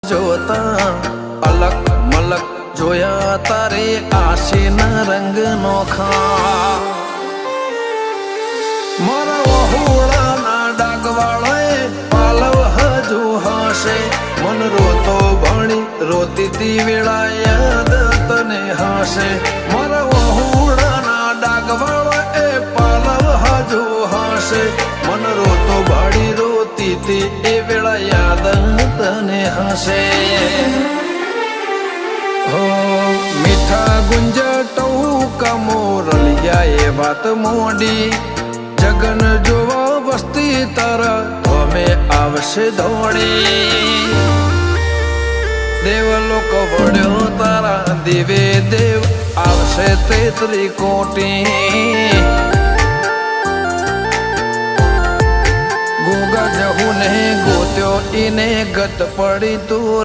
જોતા અલક મલક જોયા તારે આશીના રંગ નોખા મારા વહુડાના ડાગવાળાએ પાલવ હજુ હશે મન રોતો ભણી રોતી તી વેળા યાદ તને હશે મારા વહુડાના ડાગવાળાએ પાલવ હજુ હશે મન રોતો ભાડી રોતી તી એ વેળા યાદ તને હશે હો મીઠા ગુંજટો કમોરલિયા એ વાત મોડી જગન જોવા વસ્તી તારા અમે આવશે દોડી દેવલોક વડ્યો તારા દેવે દેવ આવશે તે ત્રિકોટી ગોગા જહુ ને ગોત્યો ઈને ગત પડી તું